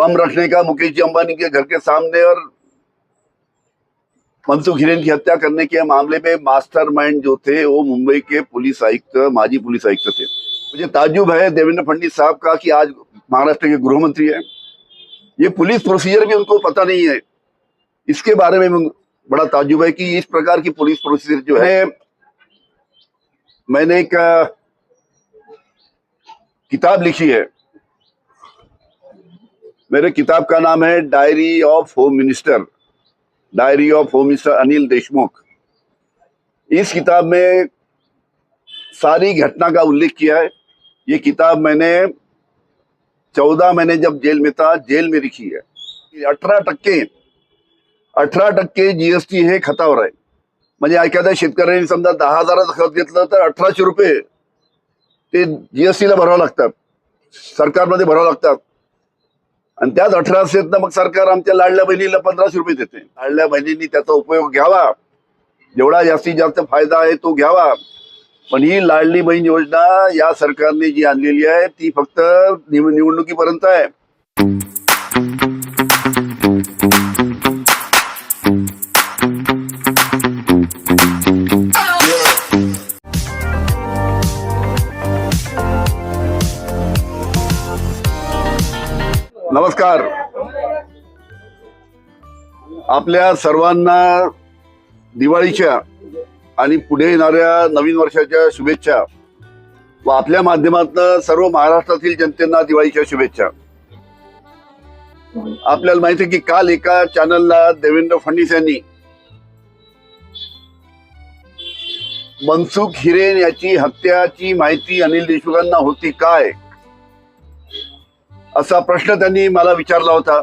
बम रखने का मुकेश जी अंबानी के घर के सामने और मनसुख हिरेन की हत्या करने के मामले में मास्टरमाइंड जो थे वो मुंबई के पुलिस आयुक्त, माजी पुलिस आयुक्त थे। मुझे ताज्जुब है देवेंद्र फडणवीस साहब का कि आज महाराष्ट्र के गृह मंत्री है, ये पुलिस प्रोसीजर भी उनको पता नहीं है। इसके बारे में बड़ा ताज्जुब है कि इस प्रकार की पुलिस प्रोसीजर जो है। मैंने एक किताब लिखी है, मेरे किताब का नाम है diary of home minister, diary of home minister Anil Deshmukh. इस किताब में सारी घटना का उल्लेख किया है। ये किताब मैंने 14 महीने जब जेल में था, जेल में लिखी है। 18% जीएसटी हे खतावर आहे। म्हणजे एखाद्या शेतकऱ्याने समजा 10,000चं खत घेतलं तर 1800 रुपये ते जीएसटीला भरावं लागतात, सरकारमध्ये भरावं लागतात। आणि त्याच 1800 मग सरकार आमच्या लाडल्या बहिणीला 1500 रुपये देते। लाडल्या बहिणींनी त्याचा उपयोग घ्यावा, जेवढा जास्तीत जास्त फायदा आहे तो घ्यावा। पण ही लाडली बहीण योजना या सरकारने जी आणलेली आहे ती फक्त निवडणुकीपर्यंत आहे। नमस्कार, आपल्या सर्वांना दिवाळीच्या आणि पुढे येणाऱ्या नवीन वर्षाच्या शुभेच्छा व आपल्या माध्यमातून सर्व महाराष्ट्रातील जनतेला दिवाळीच्या शुभेच्छा। आपल्याला माहिती आहे की काल एका चॅनलला देवेंद्र फडणवीस यांनी मनसुख हिरेन याची हत्याची माहिती अनिल देशमुखांना होती काय असा प्रश्न त्यांनी मला विचारला होता।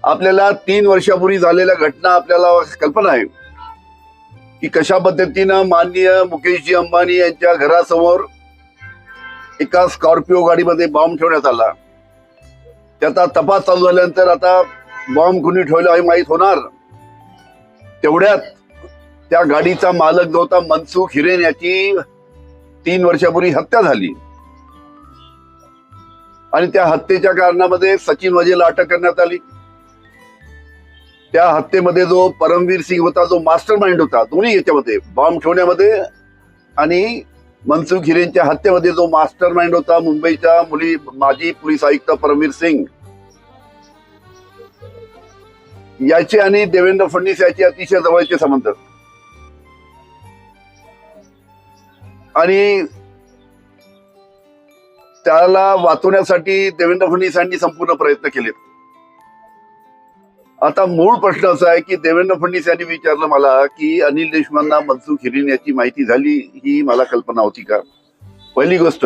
आपल्याला 3 वर्षापूर्वी झालेल्या घटना आपल्याला कल्पना आहे की कशा पद्धतीनं माननीय मुकेशजी अंबानी यांच्या घरासमोर एका स्कॉर्पिओ गाडीमध्ये बॉम्ब ठेवण्यात आला। त्याचा तपास चालू झाल्यानंतर आता बॉम्ब कुणी ठेवला हे माहीत होणार। तेवढ्यात त्या गाडीचा मालक जो होता मनसुख हिरेन याची 3 वर्षापूर्वी हत्या झाली आणि त्या हत्येच्या कारणामध्ये सचिन वजेला अटक करण्यात आली। त्या हत्येमध्ये जो परमवीर सिंग होता, जो मास्टरमाइंड होता, दोन्ही याच्यामध्ये बॉम्ब ठेवण्यामध्ये आणि मनसुख हिरेनच्या हत्येमध्ये जो मास्टरमाइंड होता मुंबईचा माजी पोलीस आयुक्त परमवीर सिंग, याचे आणि देवेंद्र फडणवीस याचे अतिशय जवळचे संबंध आणि त्याला वाचवण्यासाठी देवेंद्र फडणवीस यांनी संपूर्ण प्रयत्न केले। आता मूळ प्रश्न असा आहे की देवेंद्र फडणवीस यांनी विचारलं मला की अनिल देशमुखांना मनसुख हिरेन याची माहिती झाली, ही मला कल्पना होती का। पहिली गोष्ट,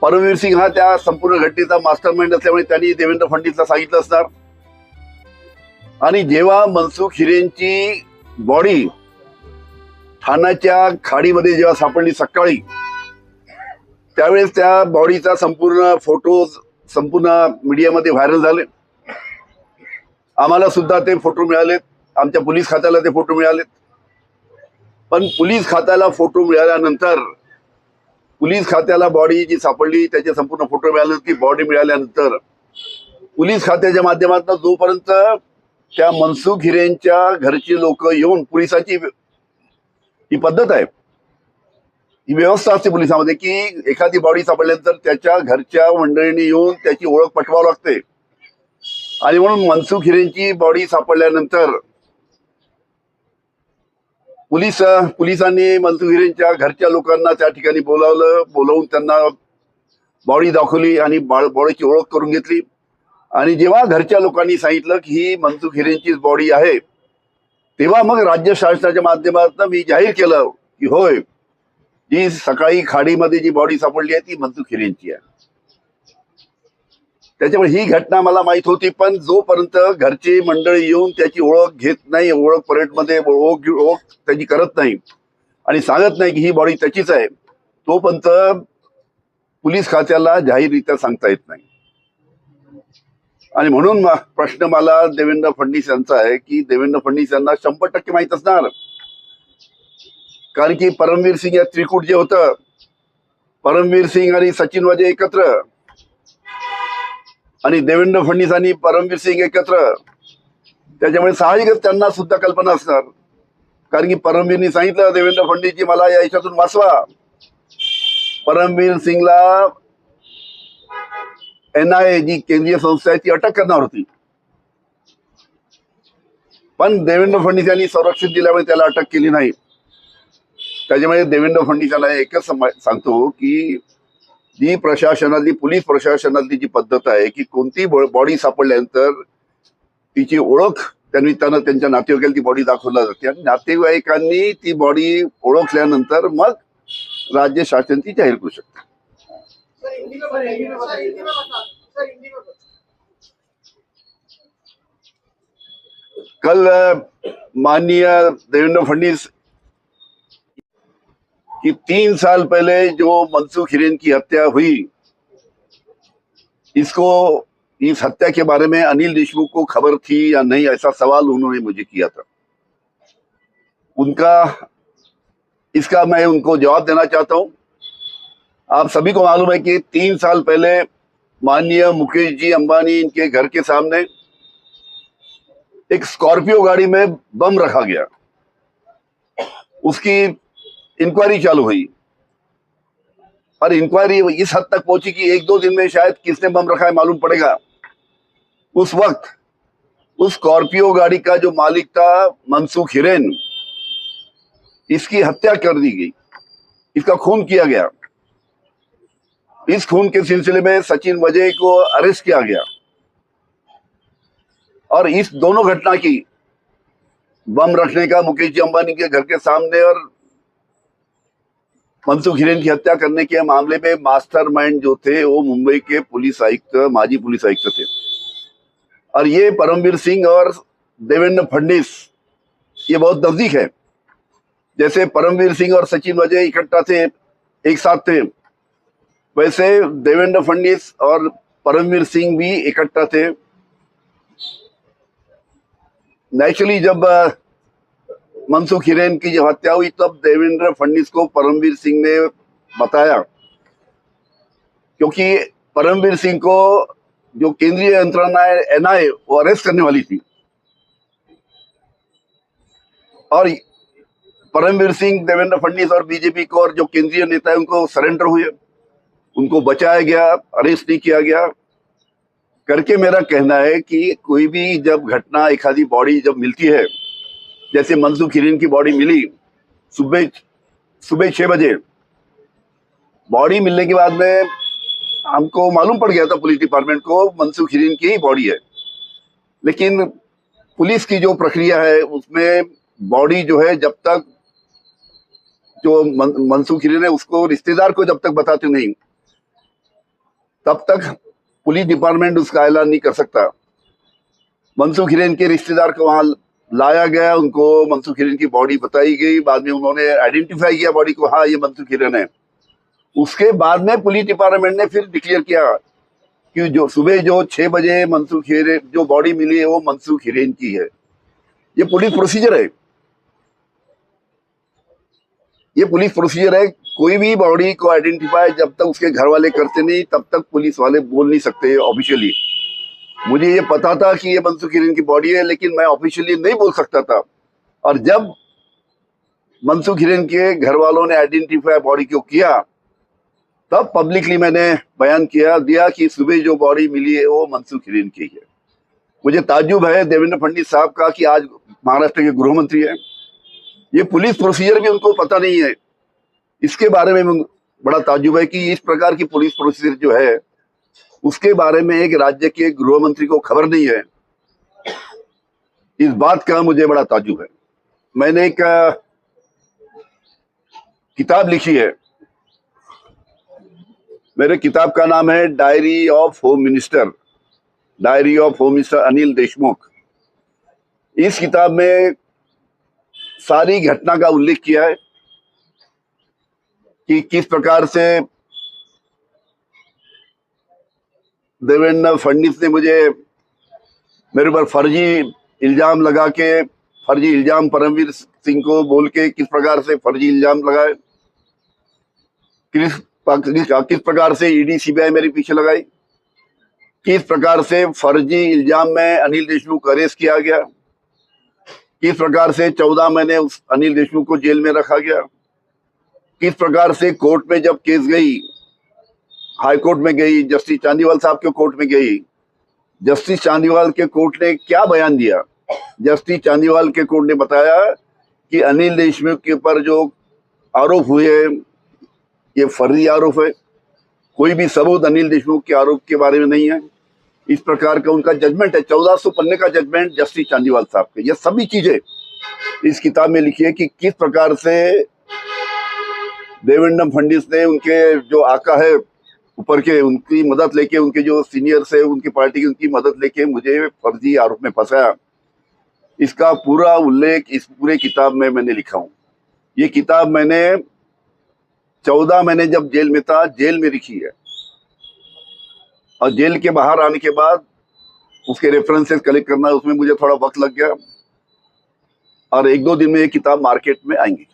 परमवीर सिंग हा त्या संपूर्ण घटनेचा मास्टरमाइंड असल्यामुळे त्यांनी देवेंद्र फडणवीसला सांगितलं असणार। आणि जेव्हा मनसुख हिरेनची बॉडी ठाण्याच्या खाडीमध्ये जेव्हा सापडली सकाळी, त्यावेळेस त्या बॉडीचा संपूर्ण फोटो संपूर्ण मीडियामध्ये व्हायरल झाले। आम्हाला सुद्धा ते फोटो मिळालेत, आमच्या पोलीस खात्याला ते फोटो मिळालेत। पण पोलीस खात्याला फोटो मिळाल्यानंतर, पोलीस खात्याला बॉडी जी सापडली त्याचे संपूर्ण फोटो मिळाले, ती बॉडी मिळाल्यानंतर पोलीस खात्याच्या माध्यमातून जोपर्यंत त्या मनसुख हिरेनच्या घरची लोक येऊन, पोलिसांची ही पद्धत आहे, ही व्यवस्था असते पोलिसांमध्ये की एखादी बॉडी सापडल्यानंतर त्याच्या घरच्या मंडळींनी येऊन त्याची ओळख पटवावी लागते। आणि म्हणून मनसुख हिरेनची बॉडी सापडल्यानंतर पोलिसांनी मनसुख हिरेनच्या घरच्या लोकांना त्या ठिकाणी बोलावलं, बोलवून त्यांना बॉडी दाखवली आणि बॉडीची ओळख करून घेतली। आणि जेव्हा घरच्या लोकांनी सांगितलं की ही मनसुख हिरेनचीच बॉडी आहे, तेव्हा मग राज्य शासनाच्या माध्यमातून मी जाहीर केलं की होय, जी सकाळी खाडीमध्ये जी बॉडी सापडली आहे ती मनसुख हिरेनची आहे। त्याच्यामुळे ही घटना मला माहित होती, पण जोपर्यंत घरची मंडळी येऊन त्याची ओळख घेत नाही, ओळख परेडमध्ये ओळख त्याची करत नाही आणि सांगत नाही की ही बॉडी त्याचीच आहे, तोपर्यंत पोलीस खात्याला जाहीररित्या सांगता येत नाही। आणि म्हणून प्रश्न मला देवेंद्र फडणवीस यांचा आहे की देवेंद्र फडणवीस यांना 100% माहित असणार, कारण की परमवीर सिंग या त्रिकूट जे होतं, परमवीर सिंग आणि सचिन वजे एकत्र आणि देवेंद्र फडणवीस आणि परमवीर सिंग एकत्र, त्याच्यामुळे साहजिकच त्यांना सुद्धा कल्पना असणार. कारण की परमवीरनी सांगितलं देवेंद्र फडणवीसजी मला या याच्यातून वाचवा. परमवीर सिंगला NIA जी केंद्रीय संस्था आहे ती अटक करणार होती, पण देवेंद्र फडणवीस यांनी संरक्षण दिल्यामुळे त्याला अटक केली नाही. त्याच्यामुळे देवेंद्र फडणवीस यांना एकच सांगतो की जी प्रशासनातली, पोलीस प्रशासनातली जी पद्धत आहे की कोणती बॉडी सापडल्यानंतर तिची ओळख त्यानिमित्तानं त्यांच्या नातेवाईकाला ती बॉडी दाखवल्या जाते आणि नातेवाईकांनी ती बॉडी ओळखल्यानंतर मग राज्य शासन ती जाहीर करू शकते. कल माननीय देवेंद्र फडणवीस कि 3 साल पहले जो मनसुख हिरेन की हत्या हुई, इस हत्या के बारे में अनिल देशमुख को खबर थी या नहीं, ऐसा सवाल उन्होंने मुझे किया था. इसका मैं उनको जवाब देना चाहता हूं. आप सभी को मालूम है कि 3 साल पहले माननीय मुकेश जी अंबानी इनके घर के सामने एक स्कॉर्पियो गाड़ी में बम रखा गया. उसकी इंक्वायरी चालू हुई और इंक्वायरी इस हद तक पहुंची कि 1-2 दिन में शायद किसने बम रखा है मालूम पड़ेगा. उस वक्त उस स्कॉर्पियो गाड़ी का जो मालिक था मनसुख हिरेन, इसकी हत्या कर दी गई, इसका खून किया गया. इस खून के सिलसिले में सचिन वाजे को अरेस्ट किया गया और इस दोनों घटना की, बम रखने का मुकेश जी अंबानी के घर के सामने और मनसुख हिरेन की हत्या करने के मामले में मास्टरमाइंड जो थे वो मुंबई के पुलिस आयुक्त, माजी पुलिस आयुक्त थे. और ये परमवीर सिंह और देवेंद्र फडणवीस ये बहुत नजदीक है. जैसे परमवीर सिंह और सचिन वाजे इकट्ठा थे, एक साथ थे, वैसे देवेंद्र फडणवीस और परमवीर सिंह भी इकट्ठा थे. नेचुरली जब मनसुख हिरेन की जब हत्या हुई तब देवेंद्र फडणवीस को परमवीर सिंह ने बताया, क्योंकि परमवीर सिंह को जो केंद्रीय यंत्रणा है NIA वो अरेस्ट करने वाली थी और परमवीर सिंह देवेंद्र फडणवीस और बीजेपी को और जो केंद्रीय नेता है उनको सरेंडर हुए, उनको बचाया गया, अरेस्ट नहीं किया गया करके. मेरा कहना है कि कोई भी जब घटना, एक आधी बॉडी जब मिलती है, जैसे मनसुख हिरेन की बॉडी मिली सुबह 6 बजे, बॉडी मिलने के बाद में हमको मालूम पड़ गया था पुलिस डिपार्टमेंट को मनसुख हिरेन की ही बॉडी है. लेकिन पुलिस की जो प्रक्रिया है उसमें बॉडी जो है जब तक जो मनसुख हिरेन है उसको रिश्तेदार को जब तक बताते नहीं तब तक पुलिस डिपार्टमेंट उसका ऐलान नहीं कर सकता. मनसुख हिरेन के रिश्तेदार को वहां लाया गया, उनको मनसुख हिरेन की बॉडी बताई गई, बाद में उन्होंने आइडेंटिफाई किया बॉडी को, हाँ ये मनसुख हिरेन है. उसके बाद में पुलिस डिपार्टमेंट ने फिर डिक्लेयर किया कि जो सुबह जो 6 बजे मनसुख हिरेन जो बॉडी मिली है वो मनसुख हिरेन की है. ये पुलिस प्रोसीजर है, ये पुलिस प्रोसीजर है. कोई भी बॉडी को आइडेंटिफाई जब तक उसके घर वाले करते नहीं तब तक पुलिस वाले बोल नहीं सकते ऑफिशियली. मुझे ये पता था कि ये मनसुख हिरेन की बॉडी है, लेकिन मैं ऑफिशियली नहीं बोल सकता था. और जब मनसुख हिरेन के घर वालों ने आइडेंटिफाई बॉडी को किया तब पब्लिकली मैंने बयान दिया कि सुबह जो बॉडी मिली है वो मनसुख हिरेन की है. मुझे ताज्जुब है देवेंद्र फडणवीस साहब का कि आज महाराष्ट्र के गृह मंत्री है, ये पुलिस प्रोसीजर भी उनको पता नहीं है. इसके बारे में बड़ा ताज्जुब है कि इस प्रकार की पुलिस प्रोसीजर जो है उसके बारे में एक राज्य के गृह मंत्री को खबर नहीं है. इस बात का मुझे बड़ा ताज्जुब है. मैंने एक किताब लिखी है, मेरे किताब का नाम है diary of home minister, diary of home minister Anil Deshmukh. इस किताब में सारी घटना का उल्लेख किया है कि किस प्रकार से देवेंद्र फडणवीस ने मेरे पर फर्जी इल्जाम लगा के, फर्जी इल्जाम परमवीर सिंह को बोल के किस प्रकार से फर्जी इल्जाम लगाए, किस प्रकार से ईडी सीबीआई मेरे पीछे लगाई, किस प्रकार से फर्जी इल्जाम में अनिल देशमुख को अरेस्ट किया गया, किस प्रकार से 14 महीने उस अनिल देशमुख को जेल में रखा गया, किस प्रकार से कोर्ट में जब केस गई, हाई कोर्ट में गई, जस्टिस चांदीवाल साहब के कोर्ट में गई, जस्टिस चांदीवाल के कोर्ट ने क्या बयान दिया। जस्टिस चांदीवाल के कोर्ट ने बताया कि अनिल देशमुख के ऊपर जो आरोप हुए ये फर्जी आरोप है, कोई भी सबूत अनिल देशमुख के आरोप के बारे में नहीं है। इस प्रकार का उनका जजमेंट है, 1400 पन्ने का जजमेंट जस्टिस चांदीवाल साहब के। ये सभी चीजें इस किताब में लिखी है कि किस प्रकार से देवेंद्र फडणवीस ने उनके जो आका है ऊपर के, उनकी मदद लेके, उनके जो सीनियर्स है उनकी पार्टी की, उनकी मदद लेके मुझे फर्जी आरोप में फंसाया। इसका पूरा उल्लेख इस पूरे किताब में मैंने लिखा हूं। ये किताब मैंने 14 महीने जब जेल में था, जेल में लिखी है, और जेल के बाहर आने के बाद उसके रेफरेंसेस कलेक्ट करना, उसमें मुझे थोड़ा वक्त लग गया, और 1-2 दिन में ये किताब मार्केट में आएंगी।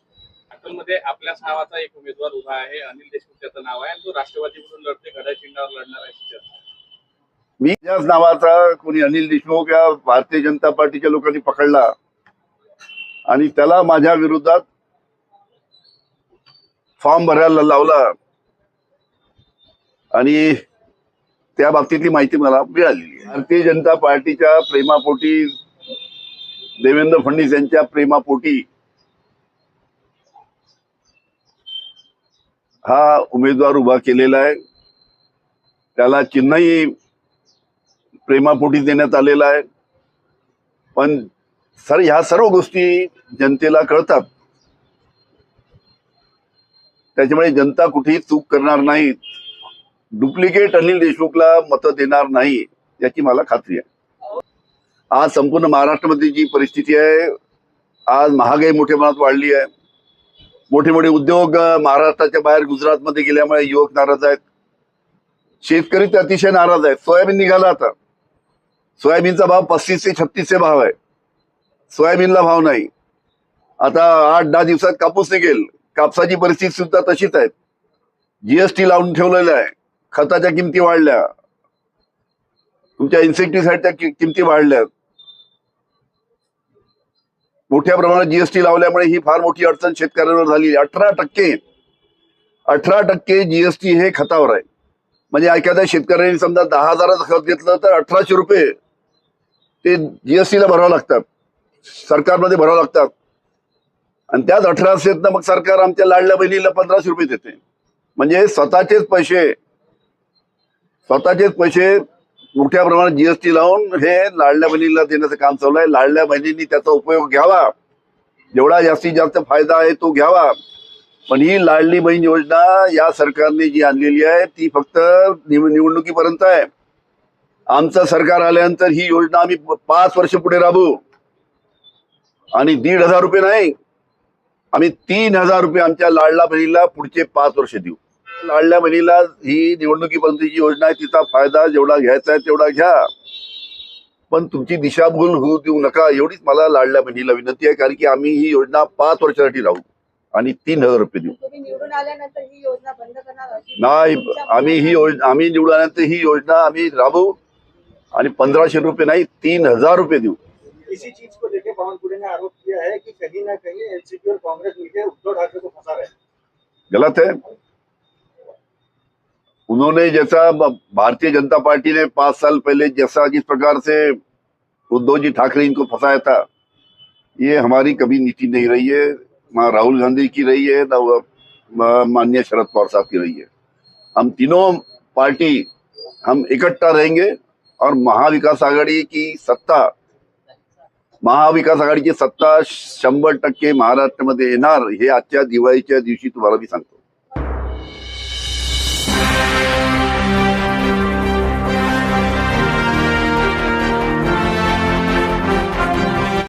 मध्ये आपल्याच नावाचा एक उमेदवार उभा आहे, अनिल देशमुख त्याचं नाव आहे, तो राष्ट्रवादी म्हणून लढते, घड्याळ चिन्हावर लढणार आहे चर्चा। मी याच नावाचा कोणी अनिल देशमुख या भारतीय जनता पार्टीच्या लोकांनी पकडला आणि त्याला माझ्या विरोधात फॉर्म भरायला लावला, आणि त्या बाबतीतली माहिती मला मिळालेली आहे। भारतीय जनता पार्टीच्या प्रेमापोटी, देवेंद्र फडणवीस यांच्या प्रेमापोटी हा उमेदवार उभा केलेला आहे। त्याला चिन्हही प्रेमापोटी देण्यात आलेला आहे, पण सर ह्या सर्व गोष्टी जनतेला कळतात, त्याच्यामुळे जनता कुठेही चूक करणार नाही, डुप्लिकेट अनिल देशमुखला मतं देणार नाही याची मला खात्री आहे। आज संपूर्ण महाराष्ट्रामध्ये जी परिस्थिती आहे, आज महागाई मोठ्या प्रमाणात वाढली आहे, मोठे मोठे उद्योग महाराष्ट्राच्या बाहेर गुजरातमध्ये गेल्यामुळे युवक नाराज आहेत, शेतकरी तर अतिशय नाराज आहेत। सोयाबीन निघाला, आता सोयाबीनचा भाव 35 से 36 भाव आहे, सोयाबीनला भाव नाही। आता 8-10 दिवसात कापूस निघेल, कापसाची परिस्थिती सुद्धा तशीच आहे। जीएसटी लावून ठेवलेलं आहे, खताच्या किमती वाढल्या, तुमच्या इन्सेक्टिसाइडच्या किमती वाढल्या, मोठ्या प्रमाणात जीएसटी लावल्यामुळे ही फार मोठी अडचण शेतकऱ्यांवर झाली। 18% जीएसटी हे खतावर आहे। म्हणजे एखाद्या शेतकऱ्यांनी समजा 10,000चं खत घेतलं तर 1800 रुपये ते जीएसटीला भरावं लागतात, सरकारमध्ये भरावं लागतात, आणि त्याच 1800 मग सरकार आमच्या लाडल्या बहिणीला 1500 रुपये देते। म्हणजे स्वतःचेच पैसे मोठ्या प्रमाणात जीएसटी लावून हे लाडल्या बहिणीला देण्याचं काम चालू आहे। लाडल्या बहिणींनी त्याचा उपयोग घ्यावा, जेवढा जास्तीत जास्त फायदा आहे तो घ्यावा। पण ही लाडली बहीण योजना या सरकारने जी आणलेली आहे ती फक्त निवडणुकीपर्यंत आहे। आमचं सरकार आल्यानंतर ही योजना आम्ही 5 वर्ष पुढे राबवू, आणि 1,500 रुपये नाही, आम्ही 3,000 रुपये आमच्या लाडल्या बहिणीला पुढचे 5 वर्ष देऊ। लाडल्या बहिणीला ही निवडणुकीपर्यंतची योजना आहे, तिचा फायदा जेवढा घ्यायचा आहे तेवढा घ्या, पण तुमची दिशाभूल होऊ देऊ नका, एवढीच मला लाडल्या बहिणीला विनंती आहे। कारण की आम्ही ही योजना 5 वर्षासाठी राहू आणि 3,000 रुपये देऊ। निवडून आल्यानंतर ही योजना बंद करणार नाही, आम्ही निवडून आल्यानंतर ही योजना आम्ही राबवू, आणि 1,500 रुपये नाही, 3,000 रुपये देऊ। इसी चीज को लेकर पवन पुरे ने आरोप किया है कि कहीं ना कहीं एनसीपी और कांग्रेस मिलकर उद्धव ठाकरे को फंसा रहे हैं। गलत है। उन्होंने जैसा भारतीय जनता पार्टी ने 5 साल पहले जैसा जिस प्रकार से उद्धव जी ठाकरे इनको फंसाया था, ये हमारी कभी नीति नहीं रही है, ना राहुल गांधी की रही है, ना माननीय शरद पवार साहब की रही है। हम तीनों पार्टी हम इकट्ठा रहेंगे, और महाविकास आघाडीची सत्ता 100% महाराष्ट्रामध्ये येणार, हे आजच्या दिवाळीच्या दिवशी तुम्हाला मी सांगतो।